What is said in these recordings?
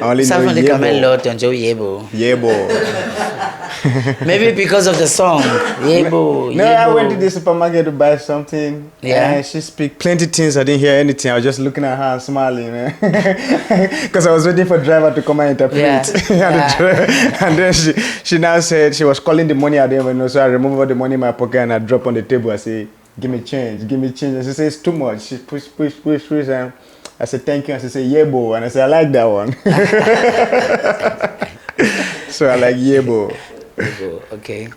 I only know Safan Yebo. Yebo. Yebo. Maybe because of the song. Yebo. No, Yebo. I went to the supermarket to buy something. Yeah. And she speak plenty things. I didn't hear anything. I was just looking at her and smiling, man. Because I was waiting for driver to come and interpret. Yeah. And then she now said she was calling the money I didn't even know. So I removed all the money in my pocket and I dropped on the table. I say, give me change. And she said, it's too much. She push. And I said, thank you. And she said, Yebo. And I said, I like that one. So I like Yebo. Yebo, okay.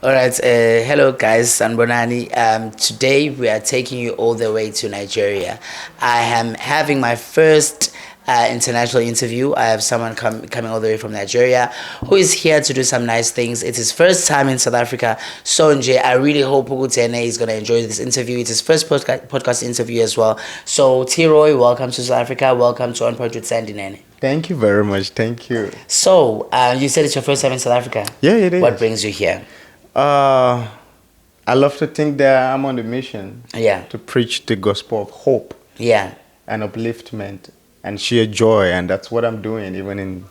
All right, hello guys, Sanbonani. Today we are taking you all the way to Nigeria. I am having my first international interview. I have someone coming all the way from Nigeria who is here to do some nice things. It's his first time in South Africa. So Nje, I really hope Ugutene is going to enjoy this interview. It's his first podcast interview as well. So TeeRoy, welcome to South Africa. Welcome to On Point with Sandy Nene. Thank you very much. Thank you. So you said it's your first time in South Africa. Yeah, it is. What brings you here? I love to think that I'm on the mission. Yeah. To preach the gospel of hope. Yeah. And upliftment and sheer joy, and that's what I'm doing even in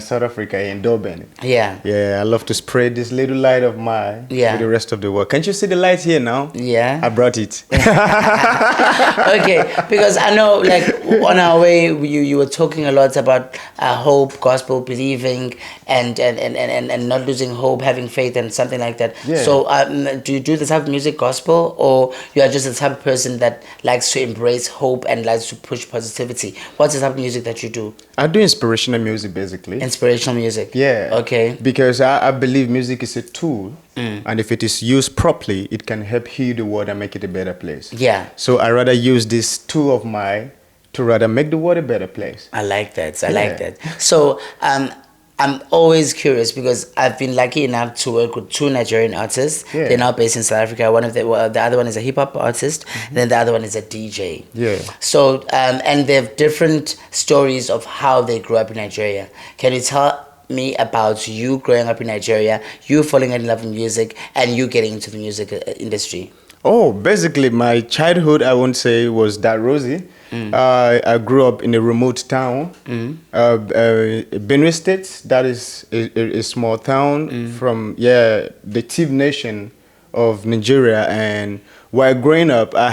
South Africa, in Durban. Yeah. Yeah, I love to spread this little light of mine with the rest of the world. Can't you see the light here now? Yeah. I brought it. Okay, because I know, like, on our way, you were talking a lot about hope, gospel, believing, and not losing hope, having faith, and something like that. Yeah. So, do you do the type of music gospel, or you are just the type of person that likes to embrace hope and likes to push positivity? What's the type of music that you do? I do inspirational music, basically. Inspirational music. Yeah. Okay. Because I believe music is a tool, and if it is used properly, it can help heal the world and make it a better place. Yeah. So I rather use this tool of mine to rather make the world a better place. I like that. I like that. So I'm always curious because I've been lucky enough to work with two Nigerian artists. Yeah. They're now based in South Africa. The other one is a hip hop artist, and then the other one is a DJ. Yeah. So and they have different stories of how they grew up in Nigeria. Can you tell me about you growing up in Nigeria, you falling in love with music, and you getting into the music industry? Oh, basically my childhood, I won't say was that rosy. I grew up in a remote town, Benue State. That is a small town from the Tiv nation of Nigeria. And while growing up, I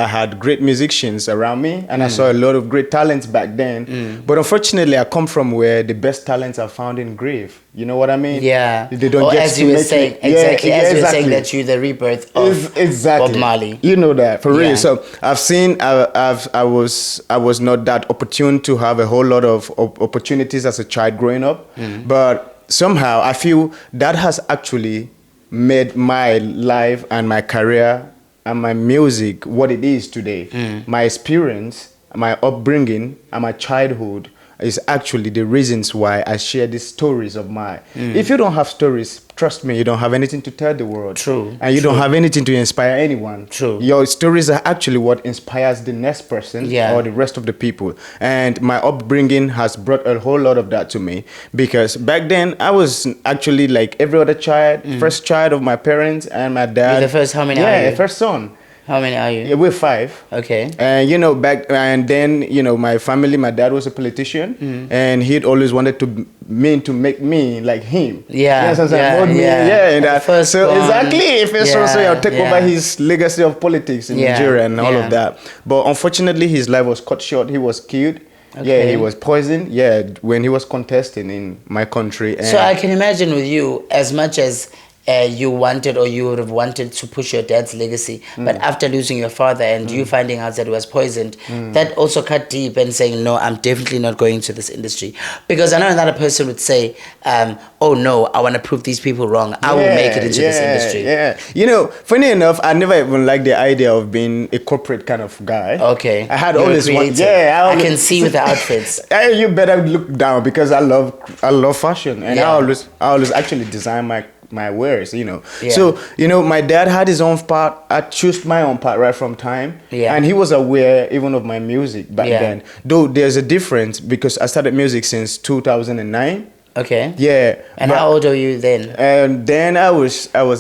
had great musicians around me, and I saw a lot of great talents back then. But unfortunately, I come from where the best talents are found in grave. You know what I mean? Yeah. They don't get as to you were make saying, it. exactly. As you were saying exactly. that you're the rebirth of exactly. Bob Marley. You know that for Yeah. real. So I've seen. I was not that opportune to have a whole lot of opportunities as a child growing up, but somehow I feel that has actually made my life and my career and my music what it is today. My experience, my upbringing, and my childhood is actually the reasons why I share these stories of mine. If you don't have stories, trust me, you don't have anything to tell the world. True. And you don't have anything to inspire anyone. True. Your stories are actually what inspires the next person or the rest of the people. And my upbringing has brought a whole lot of that to me, because back then I was actually like every other child, first child of my parents and my dad. You're the first, how many are you? Yeah, first son. How many are you? Yeah, we're 5. Okay. And then my family, my dad was a politician, and he'd always wanted to make me like him. Yeah. So exactly. First also I'll take over his legacy of politics in Nigeria and all of that. But unfortunately, his life was cut short. He was killed. Okay. Yeah, he was poisoned. Yeah, when he was contesting in my country. And so I can imagine with you, as much as you wanted, or you would have wanted to push your dad's legacy, but after losing your father and you finding out that he was poisoned, that also cut deep and saying, no, I'm definitely not going to this industry. Because I know another person would say, oh no, I want to prove these people wrong. I will make it into this industry. Yeah. You know, funny enough, I never even liked the idea of being a corporate kind of guy. Okay. I had always one. Yeah, I can see with the outfits. You better look down, because I love fashion, and I always actually design my wares, you know. Yeah. So, my dad had his own part. I chose my own part right from time. Yeah. And he was aware even of my music back then. Though there's a difference, because I started music since 2009. Okay. Yeah. And how old were you then? And then I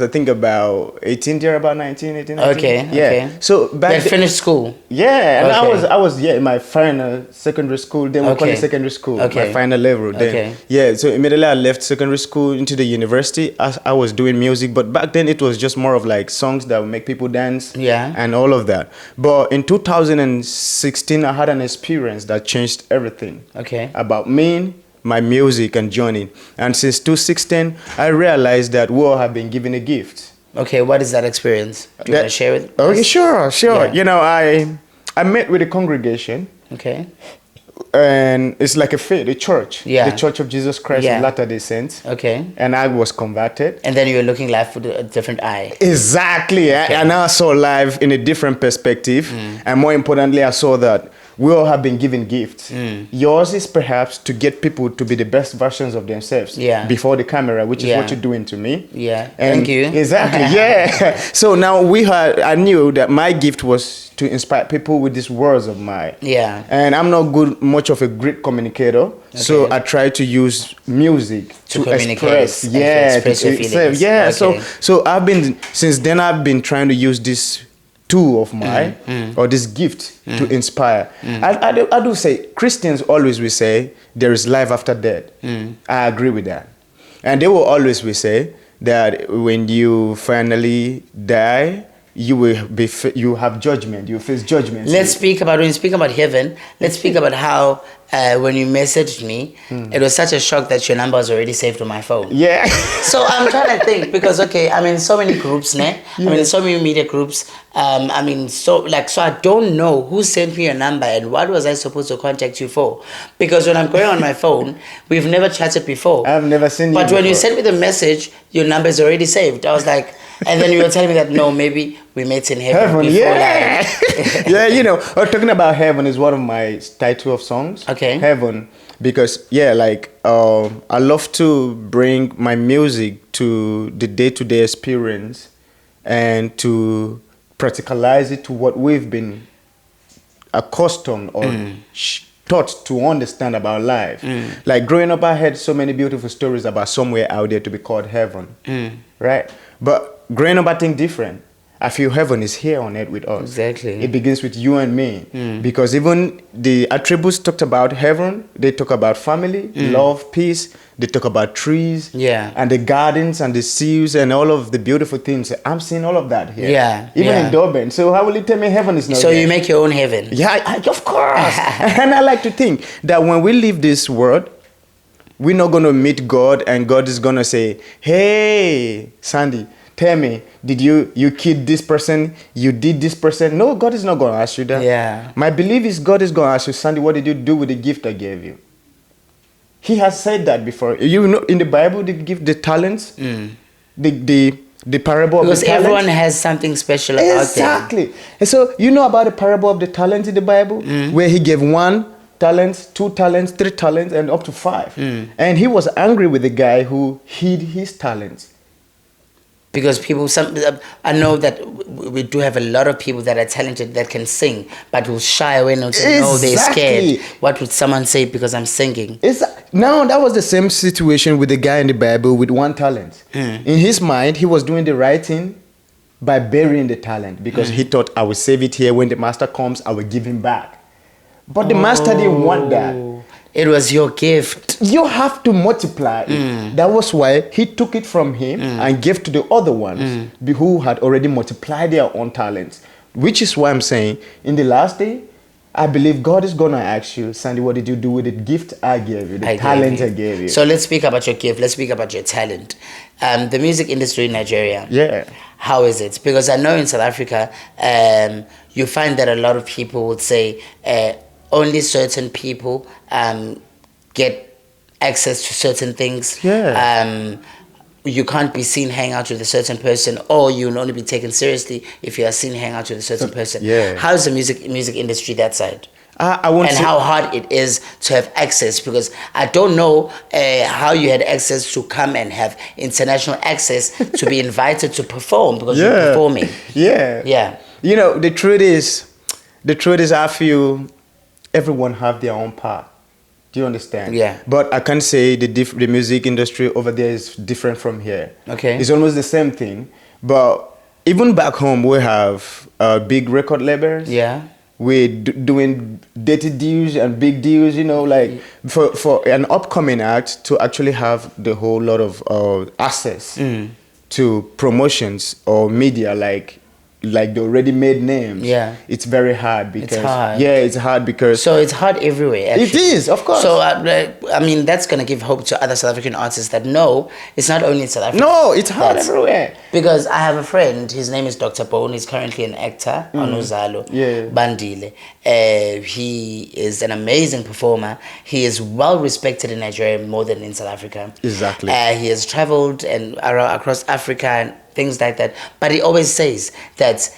think about 18 there, about 19, 18, 19. Okay. Yeah. Okay. So You back had finished school. yeah, and Okay. I was in my final secondary school. Then we call it Okay. secondary school. My Okay. final level. Then Okay. yeah. So immediately I left secondary school into the university. I was doing music, but back then it was just more of like songs that would make people dance. Yeah. And all of that. But in 2016, I had an experience that changed everything. Okay. About me, my music, and journey. And since 2016, I realized that we all have been given a gift. Okay. What is that experience? Do you want to share with us? Okay, sure. Yeah. You know, I met with a congregation, Okay. and it's like a faith, a church. Yeah. The Church of Jesus Christ Yeah. of Latter-day Saints. Okay. And I was converted. And then you were looking life with a different eye. Exactly. Okay. And I saw life in a different perspective. And more importantly, I saw that we all have been given gifts. Yours is perhaps to get people to be the best versions of themselves Yeah. before the camera, which is Yeah. what you're doing to me. Yeah. And Thank you. Exactly. Yeah. So now I knew that my gift was to inspire people with these words of mine. Yeah. And I'm not much of a great communicator, so Okay. I try to use music To to communicate express. and Yeah, to express your feelings. Yeah. Okay. So since then I've been trying to use this tool of mine or this gift to inspire. I do say Christians always will say there is life after death. I agree with that, and they will always will say that when you finally die, you have judgment. You face judgment. When you speak about heaven, let's speak about how when you messaged me, it was such a shock that your number was already saved on my phone. Yeah. So I'm trying to think because okay, I'm in so many groups, ne? I'm in so many media groups. So I don't know who sent me your number and what was I supposed to contact you for? Because when I'm going on my phone, we've never chatted before. I've never seen you. But when you before. sent me the message, your number is already saved. I was like, and then you were telling me that no, maybe we met in heaven. Before, Yeah. Yeah, you know, talking about heaven is one of my title of songs. Okay. Heaven, because I love to bring my music to the day-to-day experience and to practicalize it to what we've been accustomed or taught to understand about life. Like growing up, I heard so many beautiful stories about somewhere out there to be called heaven, right? But growing up, I think different. I feel heaven is here on earth with us. Exactly. It begins with you and me. Because even the attributes talked about heaven, they talk about family, love, peace. They talk about trees, Yeah. and the gardens and the seas and all of the beautiful things. I'm seeing all of that here. Yeah, Even yeah. in Durban. So how will you tell me heaven is not So there? you make your own heaven. Yeah, of course. And I like to think that when we leave this world, we're not going to meet God and God is going to say, hey, Sandy, tell me, did you killed this person? You did this person? No, God is not going to ask you that. Yeah. My belief is God is going to ask you, Sandy, what did you do with the gift I gave you? He has said that before. You know, in the Bible, they give the talents, the parable of the talents. Because everyone has something special about them. Exactly. And so you know about the parable of the talents in the Bible, where he gave 1 talent, 2 talents, 3 talents, and up to 5. And he was angry with the guy who hid his talents. Because I know that we do have a lot of people that are talented that can sing, but will shy away and say, no, they're Exactly. scared. What would someone say because I'm singing? Now that was the same situation with the guy in the Bible with 1 talent. In his mind, he was doing the right thing by burying the talent because he thought, I will save it here. When the master comes, I will give him back. But the master didn't want that. It was your gift. You have to multiply it. That was why he took it from him and gave to the other ones who had already multiplied their own talents. Which is why I'm saying, in the last day, I believe God is going to ask you, Sandy, what did you do with the gift I gave you, the talent I gave you? So let's speak about your gift. Let's speak about your talent. The music industry in Nigeria. Yeah. How is it? Because I know in South Africa, you find that a lot of people would say only certain people get access to certain things. Yeah. You can't be seen hang out with a certain person, or you'll only be taken seriously if you are seen hang out with a certain person. Yeah. How's the music industry that side? I won't And say- how hard it is to have access, because I don't know how you had access to come and have international access to be invited to perform because you're performing. Yeah. Yeah. You know, the truth is I feel everyone have their own path. Do you understand? Yeah. But I can't say the music industry over there is different from here. Okay. It's almost the same thing. But even back home, we have big record labels. Yeah. We're doing dirty deals and big deals, you know, like for an upcoming act to actually have the whole lot of access to promotions or media like the already made names. Yeah. It's very hard because It's hard. Yeah, it's hard because So it's hard everywhere. Actually. it is, of course. So I mean, that's gonna give hope to other South African artists that no, it's not only in South Africa. No, it's hard everywhere. Because I have a friend. His name is Dr. Bone. He's currently an actor on Uzalo. Yeah. Bandile. He is an amazing performer. He is well respected in Nigeria more than in South Africa. Exactly. He has traveled and across Africa and things like that. But he always says that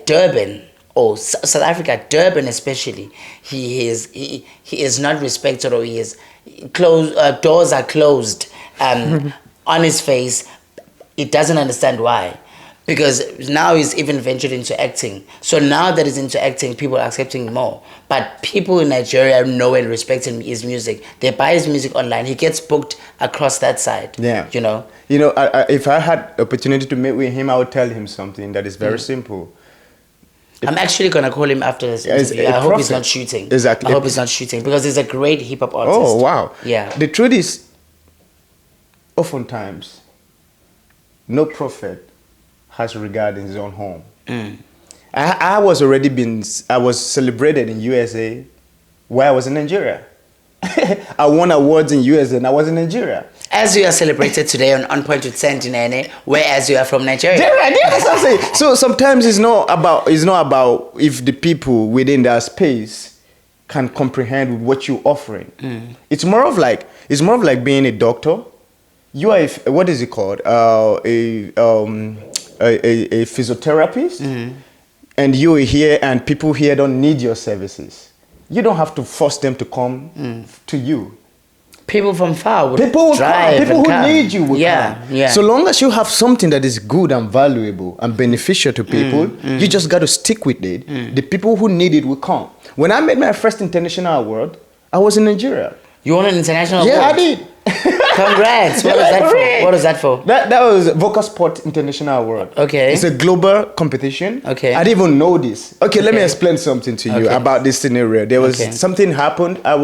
Durban or South Africa, Durban especially, he is not respected, or he is closed. Doors are closed on his face. He doesn't understand why. Because now he's even ventured into acting. So now that he's into acting, people are accepting him more. But people in Nigeria know and respect his music. They buy his music online. He gets booked across that side. Yeah. You know? You know, if I had opportunity to meet with him, I would tell him something that is very simple. I'm actually going to call him after this interview. I hope he's not shooting. Exactly. I hope he's not shooting, because he's a great hip-hop artist. Oh, wow. Yeah. The truth is, oftentimes, no prophet has regard in his own home. I was celebrated in USA while I was in Nigeria. I won awards in USA and I was in Nigeria. As you are celebrated today on Point with Sentinene, whereas you are from Nigeria. Yeah, that's what I'm saying. So sometimes it's not about if the people within that space can comprehend with what you're offering. It's more of like being a doctor. You are what is it called? A physiotherapist, and you are here, and people here don't need your services. You don't have to force them to come to you. People from far would People drive who come. need you will come. Yeah. So long as you have something that is good and valuable and beneficial to people, you just got to stick with it. The people who need it will come. When I made my first international award, I was in Nigeria. You won an international award? Yeah, I did. Congrats. What was that for? What was that for? That was Vocal Sport International Award. Okay. It's a global competition. Okay. I didn't even know this. Okay, let me explain something to you about this scenario. There was something happened. I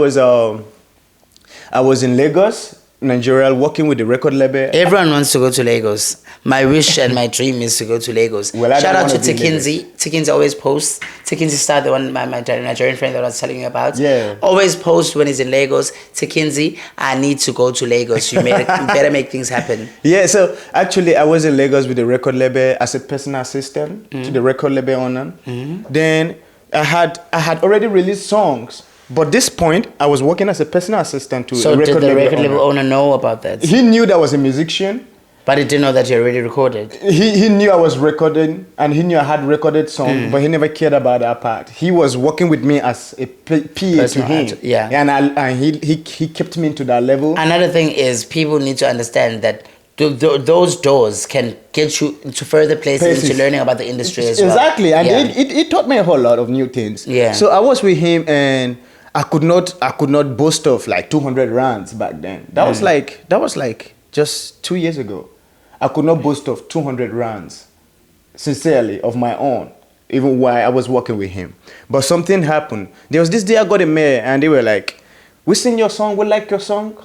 was in Lagos, Nigeria, working with the record label. Everyone wants to go to Lagos. My wish and my dream is to go to Lagos. Well, Shout out to Tikinzi. Tikinzi always posts. Tikinzi Star, the one my Nigerian friend that I was telling you about. Yeah. Always posts when he's in Lagos. Tikinzi, I need to go to Lagos. You better make things happen. Yeah, so actually I was in Lagos with the record label as a personal assistant to the record label owner. Then I had already released songs. But this point, I was working as a personal assistant to So a record did the record label label owner know about that? He knew that I was a musician. But he didn't know that you already recorded. He knew I was recording, and he knew I had recorded songs, but he never cared about that part. He was working with me as a PA to him. Yeah. And he kept me into that level. Another thing is people need to understand that those doors can get you into further places into learning about the industry as well. Exactly, and it taught me a whole lot of new things. Yeah. So I was with him, and I could not boast of like 200 rands back then. That was like just 2 years ago. I could not boast of 200 rands, sincerely, of my own, even while I was working with him. But something happened. There was this day I got a mail, and they were like, "We sing your song, we like your song."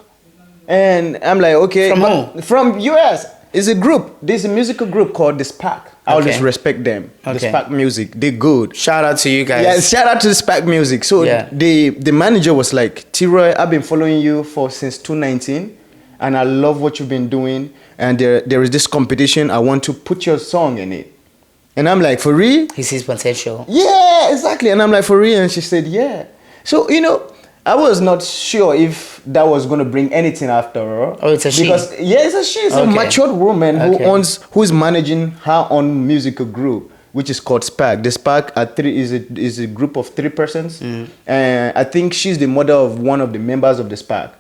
And I'm like, okay. From who? From US. It's a group. There's a musical group called The SPAC. I always respect them. The SPAC Music. They're good. Shout out to you guys. Yeah, shout out to the SPAC Music. So the manager was like, TeeRoy, I've been following you since 2019, and I love what you've been doing. And there is this competition. I want to put your song in it. And I'm like, for real? He sees potential. Yeah, exactly. And I'm like, for real? And she said, yeah. So, I was not sure if that was going to bring anything after all. Oh, it's a she? Because, yeah, it's a she. It's a matured woman who's managing her own musical group. which is called SPAC. The SPAC is a group of 3 persons, and I think she's the mother of one of the members of the SPAC.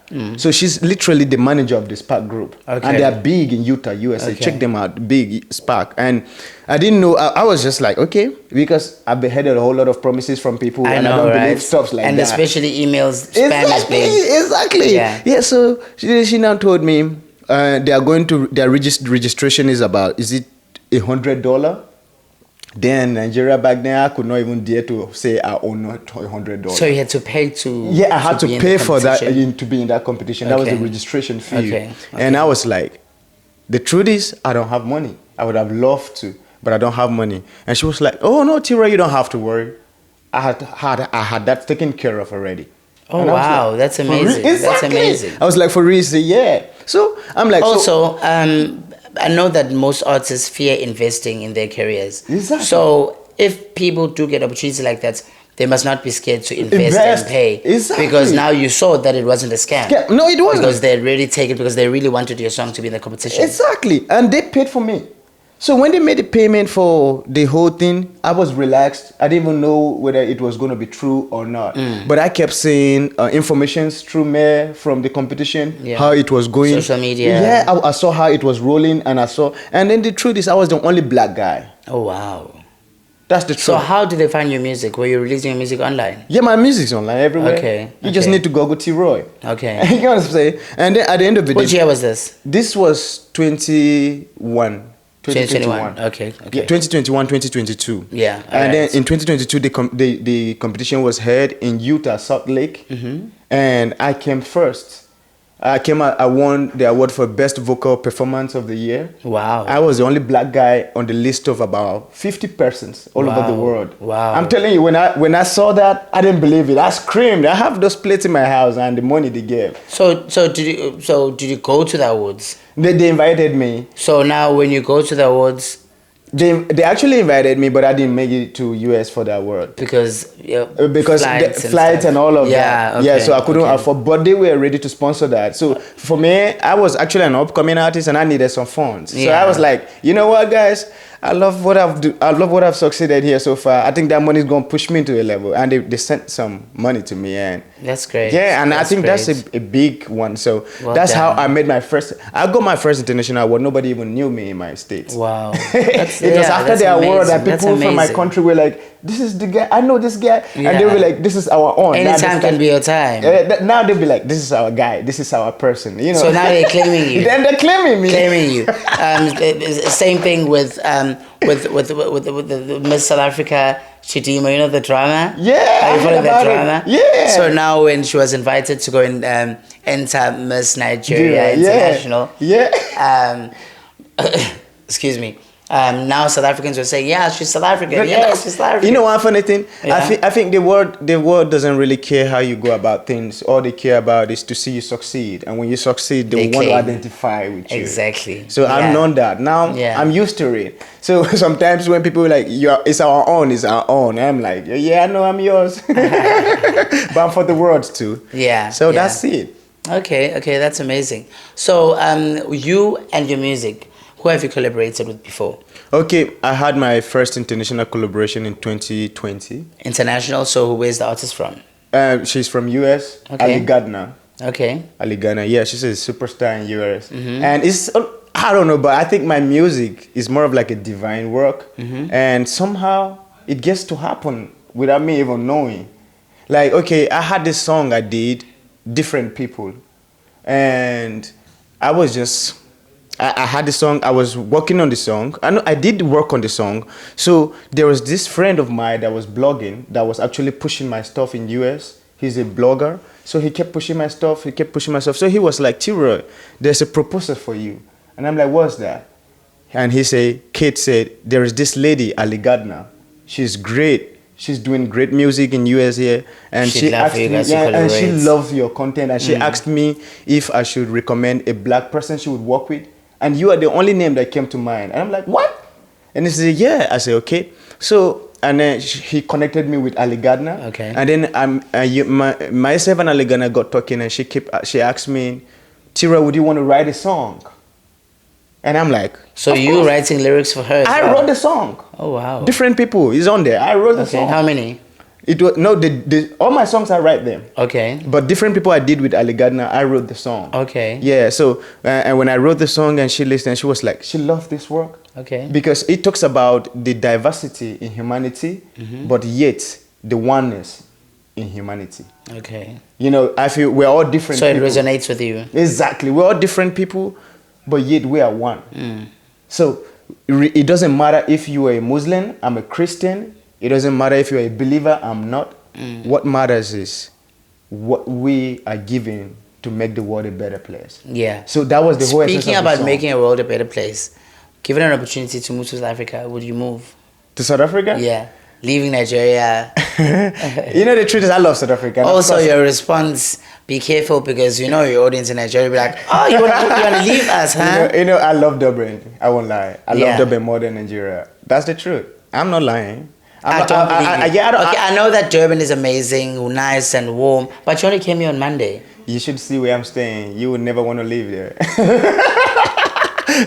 So she's literally the manager of the SPAC group, and they are big in Utah, USA. Okay. Check them out, big SPAC. And I didn't know. I was just like, okay, because I've heard a whole lot of promises from people, I and know, I don't right? believe stuff like and that. especially emails, spam is big. Exactly. Yeah. So she now told me their registration is about, is it $100? Then Nigeria back then, I could not even dare to say I own not $100. So you had to pay to. Yeah, I had to be in pay the for that competition? to be in that competition. That was the Okay. registration fee. Okay. And I was like, the truth is, I don't have money. I would have loved to, but I don't have money. And she was like, oh no, TeeRoy, you don't have to worry. I had that taken care of already. Oh And I was wow, like, that's "For real?" amazing. That's Exactly. amazing. I was like, for real, say, yeah. So I'm like, Also, I know that most artists fear investing in their careers. Exactly. So if people do get opportunities like that, they must not be scared to invest Invest. and pay. Exactly. Because now you saw that it wasn't a scam. Yeah, no, it wasn't. Because they really take it because they really wanted your song to be in the competition. Exactly. And they paid for me. So when they made the payment for the whole thing, I was relaxed. I didn't even know whether it was going to be true or not. But I kept seeing information through mail from the competition, Yeah. how it was going. Social media. Yeah, I saw how it was rolling, and and then the truth is, I was the only black guy. Oh wow. That's the truth. So how did they find your music? Were you releasing your music online? Yeah, my music's online everywhere. Okay, You just okay. need to Google TeeRoy. Okay. You know what I'm saying? And then at the end of the Which day, year was this? this was 2021. 2021. Okay. Yeah, 2021, 2022. Yeah, And then alright. in 2022, the competition was held in Utah, Salt Lake. And I came first. I won the award for Best Vocal Performance of the Year. Wow. I was the only black guy on the list of about 50 persons all over the Wow. world. Wow. I'm telling you, when I saw that, I didn't believe it. I screamed. I have those plates in my house and the money they gave. So did you go to the awards? They invited me. So now when you go to the awards, They actually invited me, but I didn't make it to US for the award. because Because flights the flights and all of yeah, that. okay, Yeah, so I couldn't okay. afford, but they were ready to sponsor that. So for me, I was actually an upcoming artist and I needed some funds. So Yeah. I was like, you know what, guys? I love what I've succeeded here so far. I think that money is gonna push me to a level, and they sent some money to me, and That's great. yeah, and I think great. that's a big one. So Well that's done. how I made my first. I got my first international award. Nobody even knew me in my state. Wow. It was after that's the award that amazing. That's people from my amazing. country were like, "This is the guy. I know this guy," and they Yeah. were like, "This is our own." Anytime can be your time. Now they'll be like, "This is our guy. This is our person." You know. So now they're claiming you. Then they're claiming me. Claiming you. Same thing with the Miss South Africa Chidima, you know the drama? Yeah, Are I you heard following that about it. drama? Yeah. So now when she was invited to go and enter Miss Nigeria International, Yeah. excuse me. Now South Africans were saying, yeah, she's South African. But Yeah, she's South African. You know one funny thing? Yeah. I think the world doesn't really care how you go about things. All they care about is to see you succeed. And when you succeed, they want to claim. identify with you. Exactly. So Yeah. I've known that. Now Yeah. I'm used to it. So sometimes when people are like, it's our own. I'm like, yeah, I know I'm yours. But I'm for the world too. Yeah. So yeah. that's it. Okay, that's amazing. So you and your music, who have you collaborated with before? Okay, I had my first international collaboration in 2020. International, so where's the artist from? She's from US, Okay. Ali Gardner. Okay. Ali Gardner, yeah, she's a superstar in US. And it's, I don't know, but I think my music is more of like a divine work. And somehow it gets to happen without me even knowing. Like, okay, I had this song I did, different people. And I was just... I had the song, I was working on the song. I did work on the song. So there was this friend of mine that was blogging, that was actually pushing my stuff in US. He's a blogger. So he kept pushing my stuff, So he was like, TeeRoy, there's a proposal for you. And I'm like, what's that? And Kate said, there is this lady, Ali Gardner. She's great. She's doing great music in US here. And she asked me, and she loves your content. And she asked me if I should recommend a black person she would work with. And you are the only name that came to mind. And I'm like, what? And he said, yeah. I said, okay. So, and then he connected me with Ali Gardner. Okay. And then myself and Ali Gardner got talking, and she asked me, TeeRoy, would you want to write a song? And I'm like, so of you course. writing lyrics for her as I well? wrote the song. Oh, wow. Different people is on there. I wrote the Okay, song. how many? It was no, all my songs I write them. Okay. But different people I did with Ali Gardner, I wrote the song. Okay. Yeah. So and when I wrote the song and she listened, she was like, she loved this work. Okay. Because it talks about the diversity in humanity, but yet the oneness in humanity. Okay. You know, I feel we're all different. So it people. resonates with you. Exactly. We're all different people, but yet we are one. So it doesn't matter if you are a Muslim, I'm a Christian. It doesn't matter if you're a believer, I'm not. What matters is what we are giving to make the world a better place. Yeah. So that was the whole essence of Speaking the about song. making a world a better place, given an opportunity to move to South Africa, would you move? To South Africa? Yeah. Leaving Nigeria. You know, the truth is I love South Africa. And of Also, course- your response, be careful because you know your audience in Nigeria will be like, oh, you want to leave us, huh? You know, I love Dublin. I won't lie. I Yeah. love Dublin more than Nigeria. That's the truth. I'm not lying. I don't believe you. Yeah, Okay, I know that Durban is amazing, nice and warm, but you only came here on Monday. You should see where I'm staying. You would never want to live there.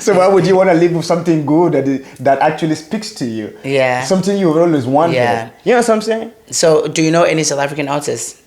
So why would you want to live with something good that actually speaks to you? Yeah. Something you've always wanted. Yeah. You know what I'm saying? So, do you know any South African artists?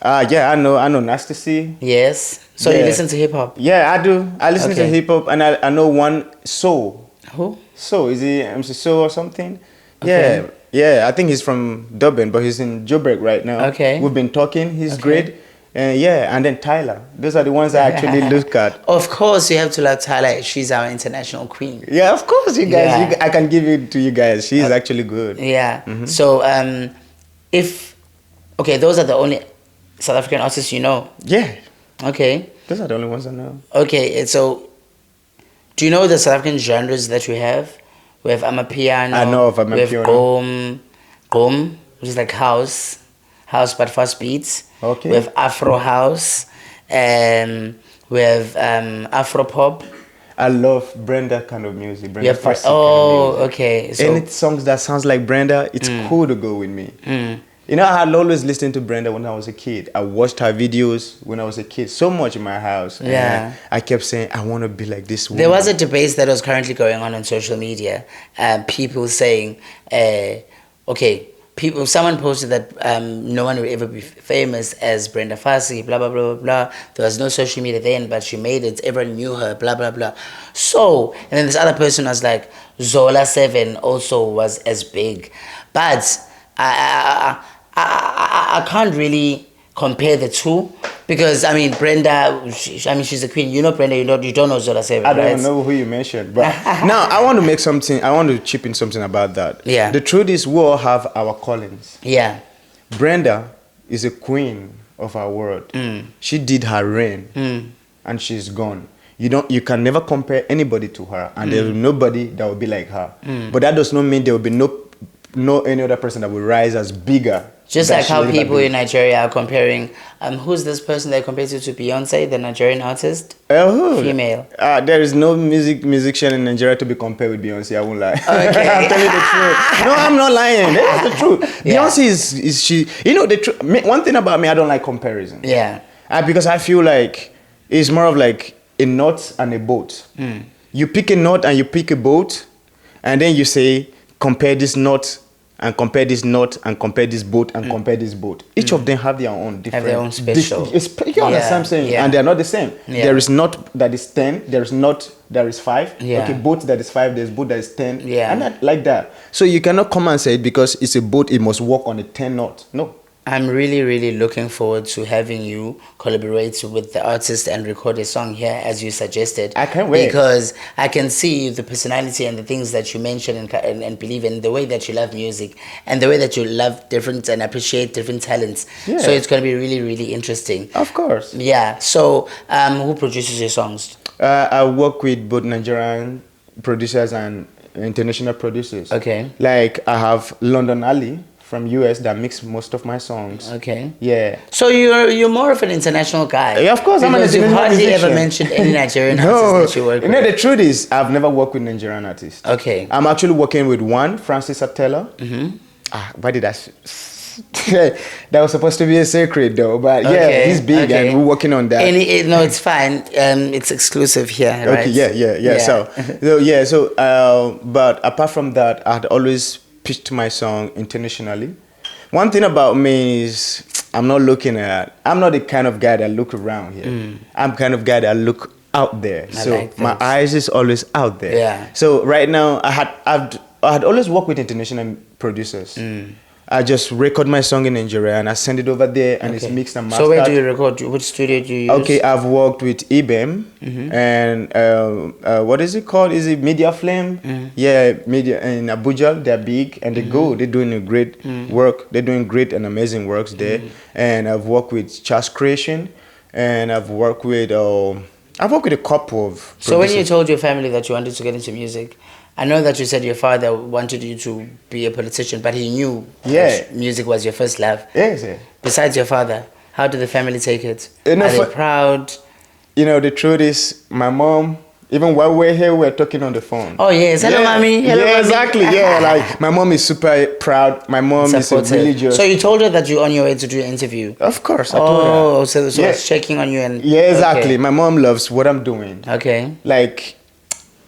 Yeah, I know Nasty C. Yes. So you Yeah. listen to hip hop? Yeah, I do. I listen to Okay. hip hop and I know one Soul. Who? So is he MC Soul or something? Okay. Yeah. I think he's from Dublin, but he's in Joburg right now. Okay. We've been talking. He's Okay. great. And then Tyler. Those are the ones I actually look at. Of course, you have to love Tyler. She's our international queen. Yeah, of course, you guys. Yeah. I can give it to you guys. She's actually good. Yeah. So, those are the only South African artists you know. Yeah, Okay. those are the only ones I know. Okay. And so, do you know the South African genres that we have? We have Amapiano. I know of We have Amapiano. Gom, which is like house but fast beats. Okay. We have Afro house, we have Afro pop. I love Brenda kind of music. Brenda Yeah, Fassie oh, kind of music. okay. So, Any songs that sounds like Brenda, it's cool to go with me. You know, I had always listened to Brenda when I was a kid. I watched her videos when I was a kid so much in my house. And Yeah. I kept saying, I want to be like this woman. there was a debate that was currently going on social media. People saying, someone posted that no one will ever be famous as Brenda Fassie, blah, blah, blah, blah, blah. There was no social media then, but she made it. Everyone knew her, blah, blah, blah. So, and then this other person was like, Zola 7 also was as big. But I can't really compare the two because, I mean, Brenda, she's a queen. You know Brenda, you don't know Zola 7, I don't right? even know who you mentioned. But now I want to chip in something about that. Yeah. The truth is we all have our callings. Yeah. Brenda is a queen of our world. She did her reign and she's gone. You can never compare anybody to her, and there will be nobody that will be like her. But that does not mean there will be no any other person that will rise as bigger. Just than like she how will ever people be. in Nigeria are comparing, who's this person they compare to Beyonce, the Nigerian artist? Who? Female. There is no musician in Nigeria to be compared with Beyonce. I won't lie. Okay. I'm telling you the truth. No, I'm not lying. That's the truth. Yeah. Beyonce is she. You know the truth. One thing about me, I don't like comparison. Yeah. Because I feel like it's more of like a knot and a boat. You pick a knot and you pick a boat, and then you say compare this knot and compare this knot and compare this boat and compare this boat. Each of them have their own different. Have their own special. You understand what I'm saying? Yeah. And they're not the same. Yeah. There is knot that is 10. There is knot that is 5. Yeah. Okay, boat that is 5. There's boat that is 10. Yeah. And that, like that. So you cannot come and say because it's a boat, it must work on a 10 knot. No. I'm really, really looking forward to having you collaborate with the artist and record a song here as you suggested. I can't wait. Because I can see the personality and the things that you mention and believe in, the way that you love music and the way that you love different and appreciate different talents. Yeah. So it's going to be really, really interesting. Of course. Yeah. So who produces your songs? I work with both Nigerian producers and international producers. Okay. Like I have London Ali from US that mix most of my songs. Okay. Yeah. So you're more of an international guy. Yeah, of course, I'm an because you've international hardly ever musician. mentioned any Nigerian No, artists that you work you with. know the truth is I've never worked with Nigerian artists. Okay. I'm actually working with one, Francis Atella. Why did I That was supposed to be a secret though, but yeah, Okay, he's big okay. and we're working on that. No, it's fine. It's exclusive here, right? Okay, yeah. But apart from that, I had always pitched my song internationally. One thing about me is I'm not the kind of guy that look around here. I'm kind of guy that look out there. My eyes is always out there. Yeah. So right now I had always worked with international producers. I just record my song in Nigeria and I send it over there and it's mixed and mastered. So where do you record? Which studio do you use? Okay, I've worked with IBM and what is it called? Is it Media Flame? Yeah, Media in Abuja. They're big and they're good. They're doing a great work. They're doing great and amazing works there. And I've worked with Charles Creation and I've worked with a couple of producers. So when you told your family that you wanted to get into music, I know that you said your father wanted you to be a politician, but he knew that music was your first love. Yes. Besides your father, how did the family take it? Are they proud? The truth is, my mom, even while we're here, we're talking on the phone. Oh, yes. Hello, mommy. Hello, yeah, mommy. Exactly. Yeah, like my mom is super proud. My mom is religious. So you told her that you're on your way to do an interview? Of course, I told her. So it's checking on you and... Yeah, exactly. Okay. My mom loves what I'm doing. Okay. Like,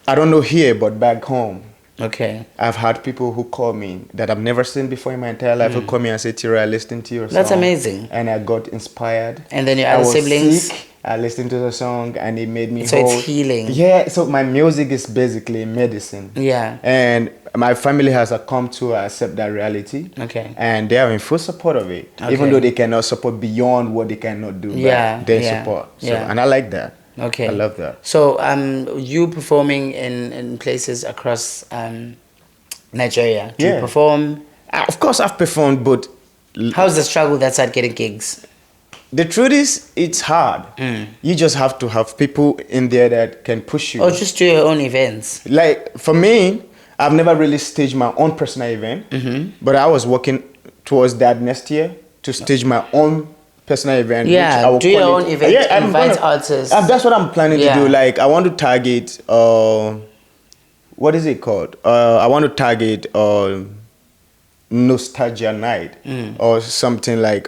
I don't know here, but back home. Okay. I've had people who call me that I've never seen before in my entire life who call me and say, TeeRoy, I listened to your song. That's amazing. And I got inspired. And then your other siblings? Sick. I listened to the song and it made me So it's healing. Yeah, so my music is basically medicine. Yeah. And my family has come to accept that reality. Okay. And they are in full support of it. Okay. Even though they cannot support beyond what they cannot do. Yeah. They support. So, and I like that. Okay. I love that. So you performing in places across Nigeria. Do you perform? Of course I've performed, but... How's the struggle that side getting gigs? The truth is, it's hard. You just have to have people in there that can push you. Or just do your own events. Like, for me, I've never really staged my own personal event. But I was working towards that next year to stage my own personal event. Yeah, which I will do your own event, invite artists. That's what I'm planning to do. Like, I want to target, what is it called? I want to target Nostalgia Night or something like,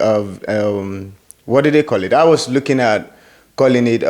what do they call it? I was looking at calling it,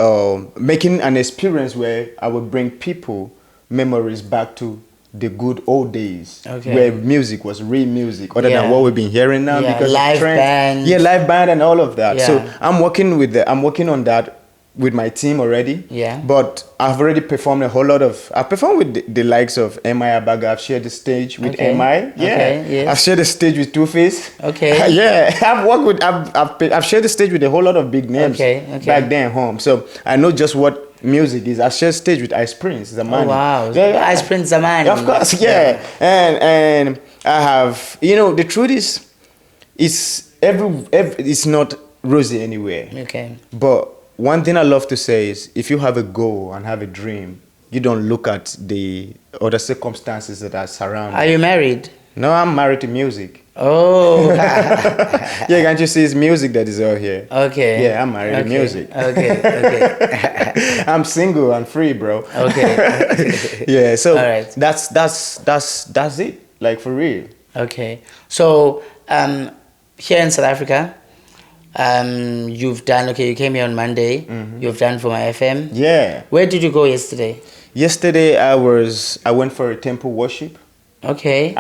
making an experience where I would bring people memories back to the good old days where music was real music other than what we've been hearing now because live band. Yeah, live band and all of that. So I'm working on that with my team already. Yeah. But I've already performed I've performed with the likes of M.I. Abaga. I've shared the stage with M.I. Yeah. I've shared the stage with Two-Face. Okay. Yeah. I've shared the stage with a whole lot of big names back then home. So I know just what music is. I shared stage with Ice Prince Zamani. Oh wow. Ice Prince Zamani. Of course, yeah. And I have, the truth is, it's not rosy anywhere. Okay. But one thing I love to say is, if you have a goal and have a dream, you don't look at the other circumstances that are surrounding. Are you married? No, I'm married to music. Oh. Yeah, can't you see it's music that is out here? Okay. Yeah, I'm married to music. Okay. I'm single and free, bro. Okay. Yeah, so that's it. Like, for real. Okay. So here in South Africa, you've done, you came here on Monday. You've done for my FM. Yeah. Where did you go yesterday? Yesterday I went for a temple worship. Okay.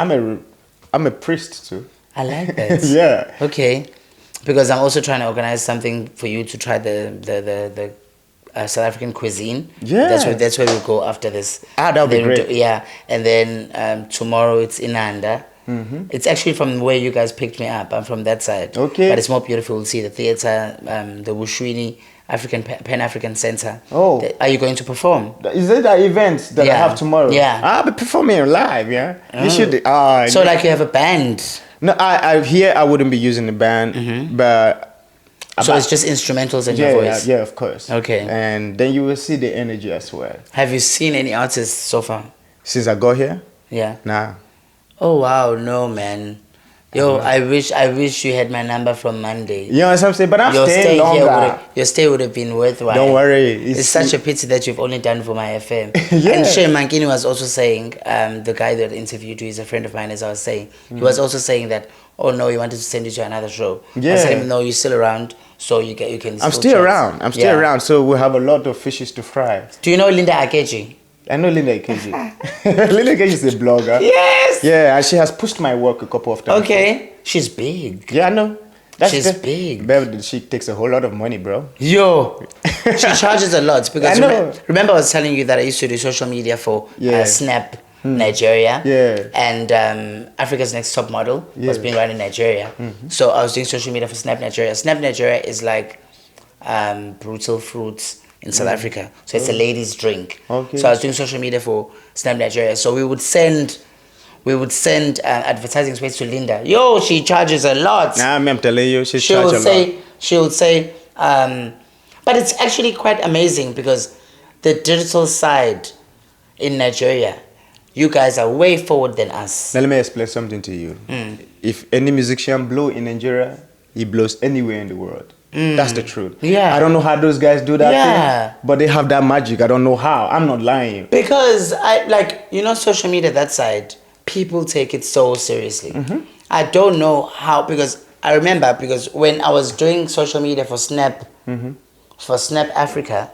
I'm a priest too. I like that. Yeah. Okay. Because I'm also trying to organize something for you to try the South African cuisine. Yeah. That's where we'll go after this. That'll be great. Yeah. And then tomorrow it's Inanda. It's actually from where you guys picked me up. I'm from that side. Okay. But it's more beautiful. We'll see the theater, the Wushwini Pan-African Center. Oh. Are you going to perform? Is it the event that I have tomorrow? Yeah. I'll be performing live, yeah? You should... so like you have a band? No, I wouldn't be using the band, but... So it's just instrumentals and your voice? Yeah, of course. Okay. And then you will see the energy as well. Have you seen any artists so far? Since I got here? Yeah. Nah. Oh, wow. No, man. Yo, I wish you had my number from Monday. You know what I'm saying? But I'm staying longer. Your stay would have been worthwhile. Don't worry. It's such a pity that you've only done for my FM. Yeah. And Shay Mankini was also saying, the guy that interviewed you is a friend of mine, as I was saying. He was also saying that oh no, he wanted to send you to another show. Yeah. I said him, no, you're still around, so you can. I'm still chat. around. I'm still around. So we have a lot of fishes to fry. Do you know Linda Akeji? I know Linda Akeji. Linda Akeji is a blogger. Yes. Yeah, and she has pushed my work a couple of times. Okay. She's big. Yeah, I know. She's big. Babe, she takes a whole lot of money, bro. Yo. She charges a lot because I know. Remember I was telling you that I used to do social media for Snap Nigeria. Yeah. And Africa's Next Top Model was being run in Nigeria. So I was doing social media for Snap Nigeria. Snap Nigeria is like Brutal Fruits in South Africa. So it's a ladies' drink. Okay. So I was doing social media for Snap Nigeria. So we would send advertising space to Linda. Yo, she charges a lot. Nah, I'm telling you, she charges a lot. She would say, but it's actually quite amazing because the digital side in Nigeria, you guys are way forward than us. Now let me explain something to you. If any musician blow in Nigeria, he blows anywhere in the world. That's the truth. Yeah. I don't know how those guys do that thing, but they have that magic. I don't know how. I'm not lying. Because social media, that side, people take it so seriously. I don't know how, because I remember, because when I was doing social media for Snap, for Snap Africa,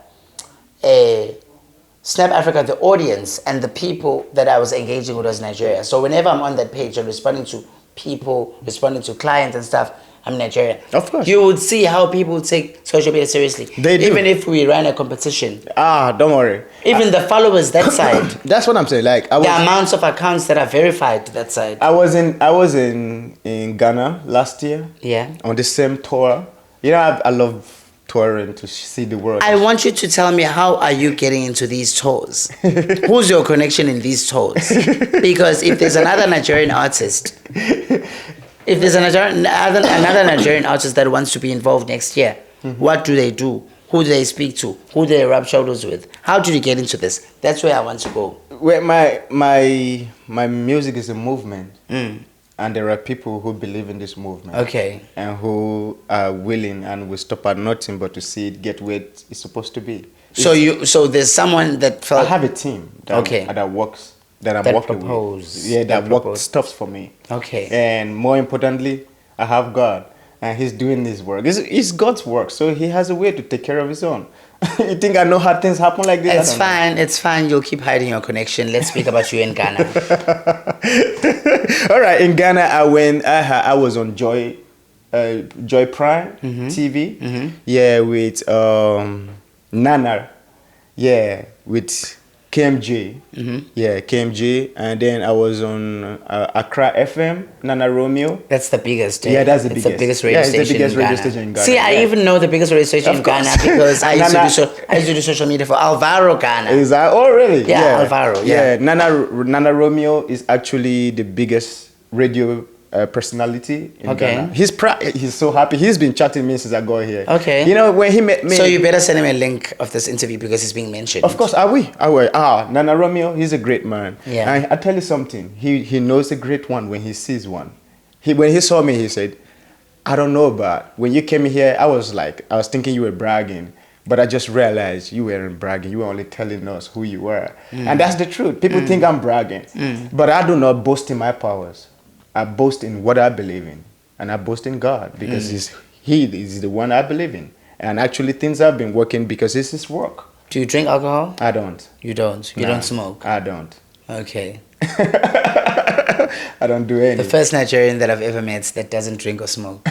the audience and the people that I was engaging with was Nigeria. So whenever I'm on that page, I'm responding to people, responding to clients and stuff, I'm Nigerian. Of course. You would see how people take social media seriously. They do. Even if we ran a competition. Don't worry. Even the followers that side. That's what I'm saying. Like the amounts of accounts that are verified that side. I was in Ghana last year. Yeah. On the same tour. You know, I love touring to see the world. I want you to tell me, how are you getting into these tours? Who's your connection in these tours? Because if there's another Nigerian artist, if there's another Nigerian artist that wants to be involved next year, what do they do? Who do they speak to? Who do they rub shoulders with? How do you get into this? That's where I want to go. Well, my music is a movement. And there are people who believe in this movement. Okay. And who are willing and will stop at nothing but to see it get where it's supposed to be. So there's someone that felt... I have a team that works. That I'm working with. Yeah, that works stuff for me. Okay. And more importantly, I have God, and He's doing this work. It's God's work, so He has a way to take care of His own. You think I know how things happen like this? It's fine. It's fine. You'll keep hiding your connection. Let's speak about you in Ghana. All right. In Ghana, I was on Joy Prime TV. Yeah, with Nana. Yeah, with KMJ. Yeah, KMJ. And then I was on Accra FM, Nana Romeo. That's the biggest. Yeah, that's the biggest. It's the biggest radio station. It's the biggest radio station in Ghana. See, I even know the biggest radio station in Ghana because I used to do social media for Alvaro Ghana. Is that? Oh, really? Yeah, Alvaro. Yeah. Nana Romeo is actually the biggest radio personality in Ghana. He's so happy. He's been chatting me since I got here. Okay. You know, when he met me... So you better send him a link of this interview because he's being mentioned. Of course, I will. Nana Romeo, he's a great man. Yeah. And I tell you something. He knows a great one when he sees one. When he saw me, he said, I don't know, but when you came here, I was thinking you were bragging. But I just realized you weren't bragging. You were only telling us who you were. And that's the truth. People think I'm bragging. But I do not boast in my powers. I boast in what I believe in. And I boast in God because He is the one I believe in. And actually things have been working because it's His work. Do you drink alcohol? I don't. You don't? You don't smoke? I don't. Okay. I don't do anything. The first Nigerian that I've ever met that doesn't drink or smoke.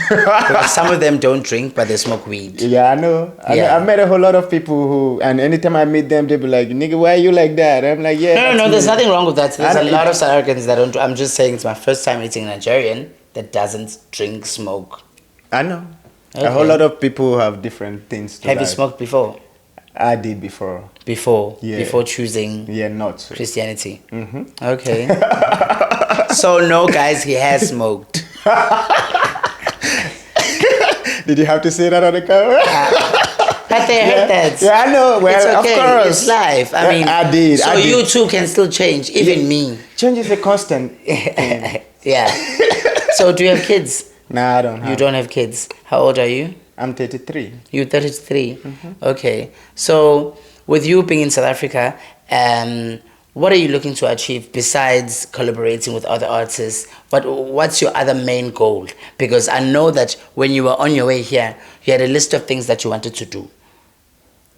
Some of them don't drink, but they smoke weed. Yeah, I know. I've met a whole lot of people who, and anytime I meet them, they be like, nigga, why are you like that? I'm like, yeah. No, there's nothing wrong with that. There's a lot of South Africans that don't. I'm just saying it's my first time meeting a Nigerian that doesn't drink, smoke. I know. Okay. A whole lot of people have different things to Have you smoked before? I did before. Before? Yeah. Before choosing not Christianity? Okay. So no, guys, he has smoked. Did you have to say that on the camera? But they heard that. Yeah, I know. Well, it's okay. Of course. It's life. I mean, I did. So you too can still change, even me. Change is a constant. Yeah. So do you have kids? No, I don't have. You don't have kids. How old are you? I'm 33. You're 33? Okay. So with you being in South Africa, What are you looking to achieve besides collaborating with other artists? What's your other main goal? Because I know that when you were on your way here, you had a list of things that you wanted to do.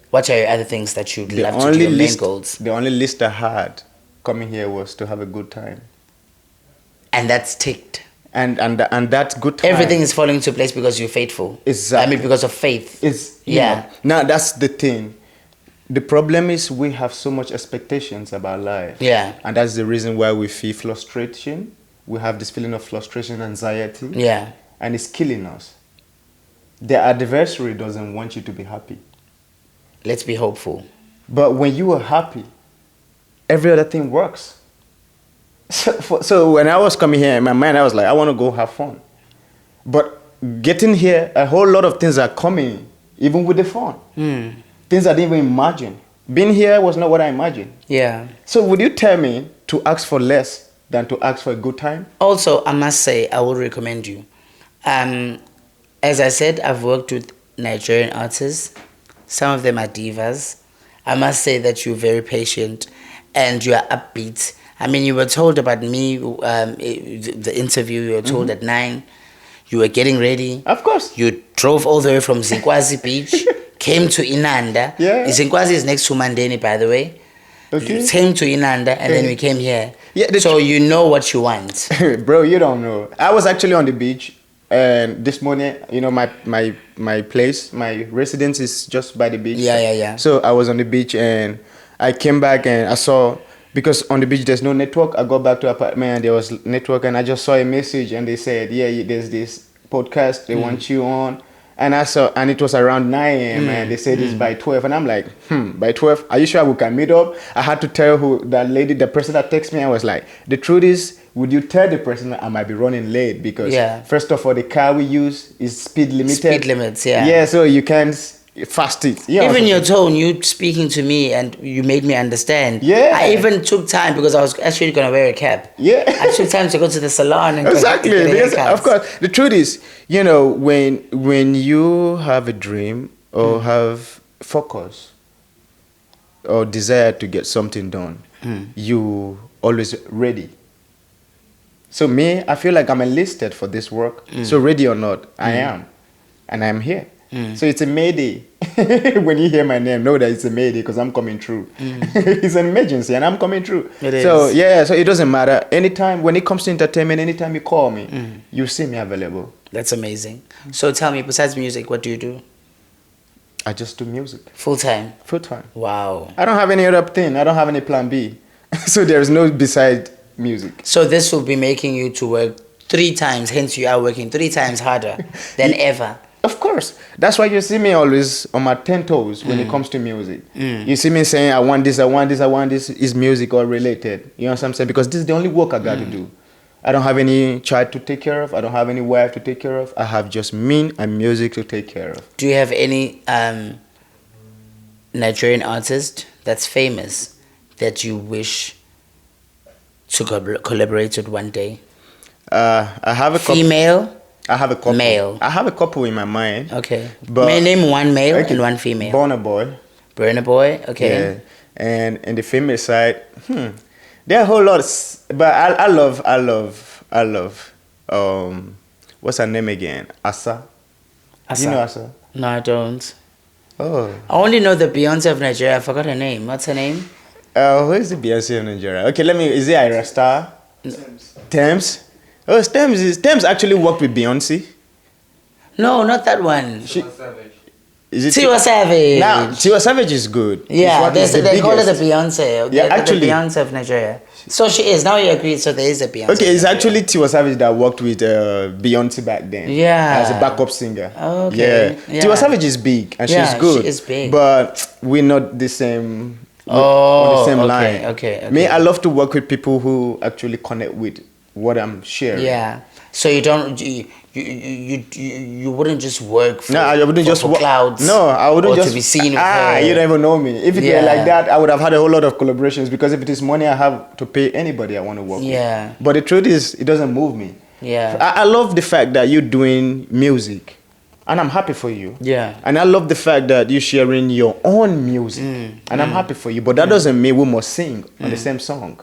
What are your other things that you'd love to do, your main goals? The only list I had coming here was to have a good time. And that's ticked. And that good time. Everything is falling into place because you're faithful. Exactly. I mean, because of faith. Yeah. Now, that's the thing. The problem is we have so much expectations about life. Yeah. And that's the reason why we feel frustration. We have this feeling of frustration, anxiety. Yeah. And it's killing us. The adversary doesn't want you to be happy. Let's be hopeful. But when you are happy, every other thing works. So when I was coming here, in my mind, I was like, I want to go have fun. But getting here, a whole lot of things are coming, even with the fun. Things I didn't even imagine. Being here was not what I imagined. Yeah. So would you tell me to ask for less than to ask for a good time? Also, I must say, I would recommend you. As I said, I've worked with Nigerian artists. Some of them are divas. I must say that you're very patient and you are upbeat. I mean, you were told about me, the interview, you were told at 9. You were getting ready. Of course. You drove all the way from Zinkwazi Beach, came to Inanda. Yeah. Zinkwazi is next to Mandeni, by the way. Okay. You came to Inanda and then we came here. Yeah, so you know what you want. Bro, you don't know. I was actually on the beach. And this morning, you know, my place, my residence is just by the beach. Yeah. So I was on the beach and I came back and I saw, because on the beach there's no network, I got back to apartment and there was network and I just saw a message and they said, yeah, there's this podcast, they want you on. And I saw, and it was around 9 a.m. and they said it's by 12. And I'm like, by 12, are you sure we can meet up? I had to tell the person that texted me, I was like, the truth is, would you tell the person that I might be running late? Because first of all, the car we use is speed limited. Speed limits, yeah. Yeah, so you can't fast it. You know, even your tone, you speaking to me and you made me understand. Yeah. I even took time because I was actually going to wear a cap. Yeah. I took time to go to the salon and exactly. Get because, of course, the truth is, you know, when you have a dream or have focus or desire to get something done, you always ready. So me, I feel like I'm enlisted for this work. So ready or not, I am. And I'm here. So it's a mayday. When you hear my name, know that it's a mayday because I'm coming through. It's an emergency and I'm coming through. It is. So yeah, so it doesn't matter. Anytime, when it comes to entertainment, anytime you call me, you see me available. That's amazing. So tell me, besides music, what do you do? I just do music. Full time? Full time. Wow. I don't have any other thing. I don't have any plan B. So there's no beside music. So this will be making you to work 3 times, hence you are working 3 times harder than ever. Of course. That's why you see me always on my 10 toes when it comes to music. You see me saying, I want this, I want this, I want this. Is music all related? You know what I'm saying? Because this is the only work I got to do. I don't have any child to take care of. I don't have any wife to take care of. I have just me and music to take care of. Do you have any Nigerian artist that's famous that you wish to collaborate with one day? I have a couple. Female? I have a couple. Male? I have a couple in my mind. Okay. But may I name one male and one female? Burna Boy. Burna Boy, okay. Yeah. And in the female side, there are a whole lot. But I love. What's her name again? Asa. Asa. You know Asa? No, I don't. Oh. I only know the Beyonce of Nigeria. I forgot her name. What's her name? Who is the Beyonce of Nigeria? Okay, is it Ira Star? Thames. Oh, Thames actually worked with Beyonce. No, not that one. Is it Tiwa Savage? Now, Tiwa Savage is good. Yeah, they call her the Beyonce. Yeah, actually. The Beyonce of Nigeria. So she is. Now you agree, so there is a Beyonce. Okay, it's actually Tiwa Savage that worked with Beyonce back then. Yeah. As a backup singer. Okay. Yeah. Tiwa Savage is big and she's good. She is big. But we're not the same. On the same line. Okay. Me, I love to work with people who actually connect with what I'm sharing. Yeah. So you don't you wouldn't just work for, I wouldn't just for clouds. No, I wouldn't or just to be seen with her. You don't even know me. If it were like that, I would have had a whole lot of collaborations because if it is money, I have to pay anybody I want to work with. But the truth is, it doesn't move me. Yeah. I love the fact that you're doing music And I'm happy for you. Yeah. And I love the fact that you're sharing your own music. And I'm happy for you. But that doesn't mean we must sing on the same song.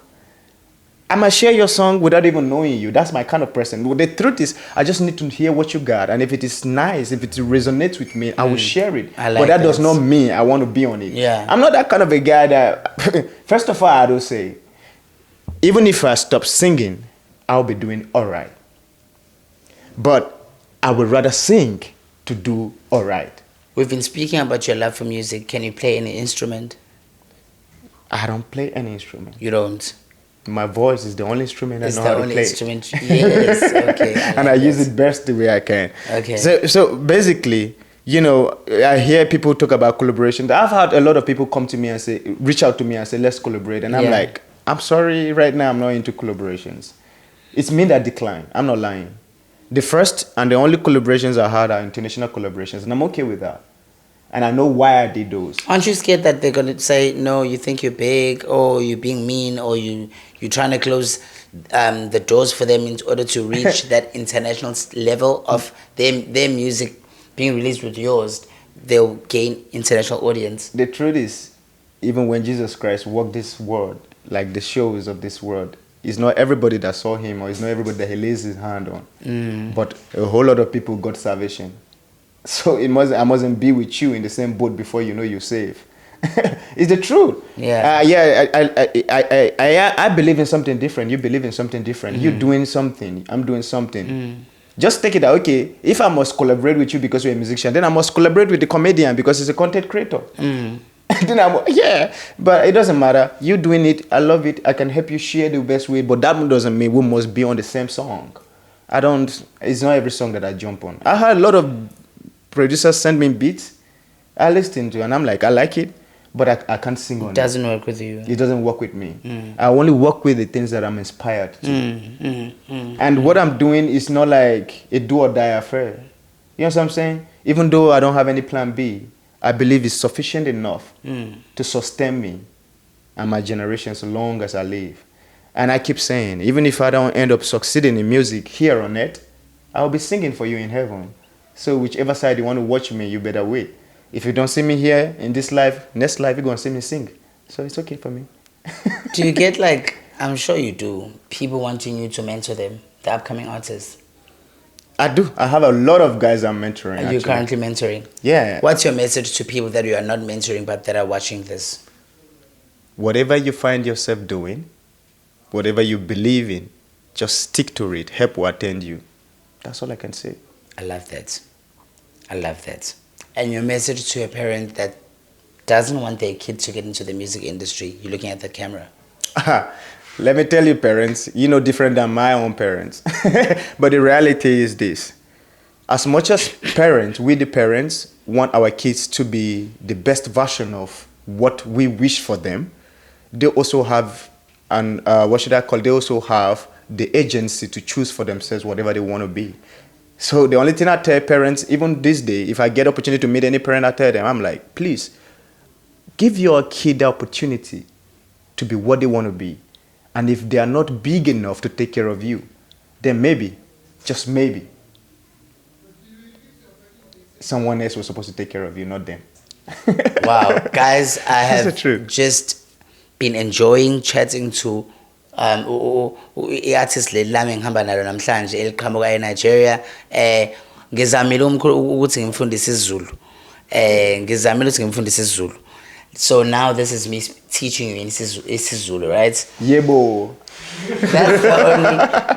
I might share your song without even knowing you. That's my kind of person. Well, the truth is, I just need to hear what you got. And if it is nice, if it resonates with me, I will share it. But that does not mean I want to be on it. Yeah. I'm not that kind of a guy that... First of all, I do say, even if I stop singing, I'll be doing all right. But I would rather sing to do all right. We've been speaking about your love for music. Can you play any instrument? I don't play any instrument. You don't? My voice is the only instrument I know how to play. It's the only instrument. Yes, okay. And I use it best the way I can. Okay. So basically, you know, I hear people talk about collaboration. I've had a lot of people come to me and say, reach out to me and say, let's collaborate. And I'm like, I'm sorry, right now I'm not into collaborations. It's me that decline. I'm not lying. The first and the only collaborations I had are international collaborations, and I'm okay with that. And I know why I did those. Aren't you scared that they're going to say, no, you think you're big, or you're being mean, or you're trying to close the doors for them in order to reach that international level of their music being released with yours? They'll gain international audience. The truth is, even when Jesus Christ walked this world, like the shows of this world, it's not everybody that saw him, or it's not everybody that he lays his hand on. But a whole lot of people got salvation. So I mustn't be with you in the same boat before you know you're safe. It's the truth. Yeah. I believe in something different. You believe in something different. You're doing something. I'm doing something. Just take it out. Okay, if I must collaborate with you because you're a musician, then I must collaborate with the comedian because he's a content creator. Then but it doesn't matter. You doing it. I love it. I can help you share the best way. But that doesn't mean we must be on the same song. It's not every song that I jump on. I had a lot of producers send me beats. I listen to and I'm like, I like it, but I can't sing on it. It doesn't work with you. It doesn't work with me. I only work with the things that I'm inspired to. And what I'm doing is not like a do or die affair. You know what I'm saying? Even though I don't have any plan B, I believe it's sufficient enough to sustain me and my generation so long as I live. And I keep saying, even if I don't end up succeeding in music here on earth, I'll be singing for you in heaven. So whichever side you want to watch me, you better wait. If you don't see me here in this life, next life you're going to see me sing. So it's okay for me. Do you get, like, I'm sure you do, people wanting you to mentor them, the upcoming artists? I do. I have a lot of guys I'm mentoring. Are you currently mentoring? Yeah. What's your message to people that you are not mentoring but that are watching this? Whatever you find yourself doing, whatever you believe in, just stick to it. Help will attend you. That's all I can say. I love that. I love that. And your message to a parent that doesn't want their kid to get into the music industry, you're looking at that camera. Let me tell you, parents, you're no different than my own parents. But the reality is this. As much as parents, we the parents, want our kids to be the best version of what we wish for them, they also have, they also have the agency to choose for themselves whatever they want to be. So the only thing I tell parents, even this day, if I get opportunity to meet any parent, I tell them, I'm like, please, give your kid the opportunity to be what they want to be. And if they are not big enough to take care of you, then maybe, just maybe, someone else was supposed to take care of you, not them. Wow. Guys, I have truth. just been enjoying chatting to i-artist lelami ngihamba nalo namhlanje eliqhamuka eNigeria. Ngizamile ukuthi ngimfundise isiZulu. So now this is me teaching you in isiZulu, right? Yebo.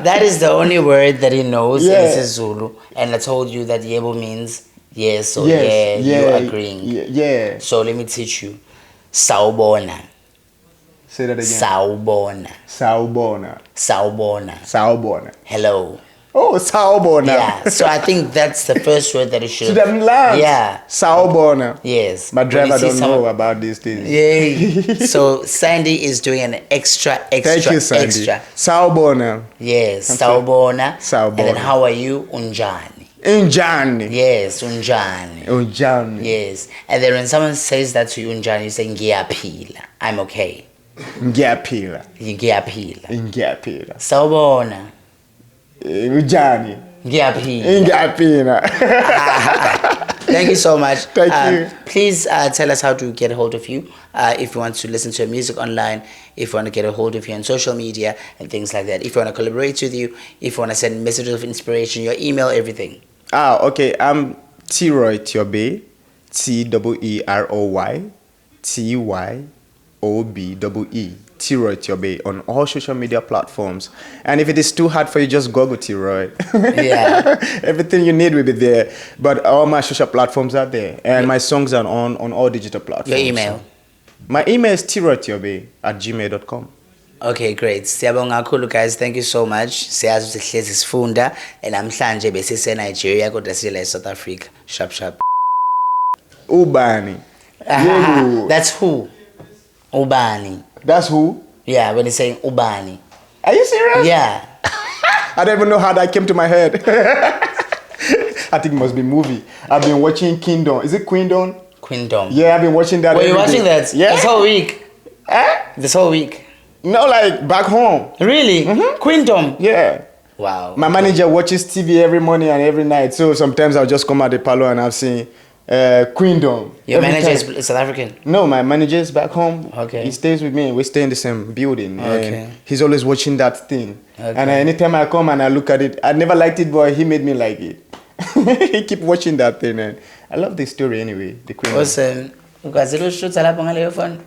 That is the only word that he knows in Yeah. isiZulu. And I told you that yebo means yes or Yes, yeah, yeah, you agreeing. Yeah. So let me teach you. Sawubona. Say that again. Sawubona. Sawubona. Sawubona. Sawubona. Hello. Oh, sawubona. Yeah. So I think that's the first word that you should. To them land. Yeah. Sawubona. Yes. My When driver you see don't know about these things. Yeah. So Sandy is doing an extra. Thank you, Sandy. Extra. Sawubona. Yes. Sawubona. Sawubona. And then how are you? Unjani. Unjani. Yes. Unjani. Unjani. Yes. And then when someone says that to you, Unjani, you say ngiyaphila. I'm okay. Ngiyaphila. Ngiyaphila. Ngiyaphila. Sawubona. Unjani. Thank you so much. Thank you. Please tell us how to get a hold of you if you want to listen to your music online, if you want to get a hold of you on social media and things like that, if you want to collaborate with you, if you want to send messages of inspiration, your email, everything. Okay. I'm TeeRoy Tyobee, TeeRoy Tyobee, TeeRoy Tyobee on all social media platforms. And if it is too hard for you, just Google TeeRoy. Yeah. Everything you need will be there. But all my social platforms are there. And my songs are on all digital platforms. Your email? My email is TeeRoyTyobee@gmail.com. Okay, great. Siyabonga kakhulu guys. Thank you so much. Siyazi ukuthi sihlezi sifunda namhlanje besise Nigeria kodwa sile South Africa. Sharp. Ubani. That's who? Ubani. That's who? Yeah, when he's saying Ubani. Are you serious? Yeah. I don't even know how that came to my head. I think it must be movie. I've been watching Kingdom. Is it Queendom? Queendom. Yeah, I've been watching that. Were you watching that? Yeah. This whole week? This whole week? No, like back home. Really? Mm-hmm. Queendom? Yeah. Wow. My manager watches TV every morning and every night. So sometimes I'll just come out the parlor and I've seen Queendom. Your manager is South African? No, my manager is back home. Okay. He stays with me. We stay in the same building. Okay. And he's always watching that thing. Okay. And anytime I come and I look at it, I never liked it, but he made me like it. He keep watching that thing, and I love the story anyway. The Queendom. Awesome. Ukazilo shoot lapho ngaleyo phone?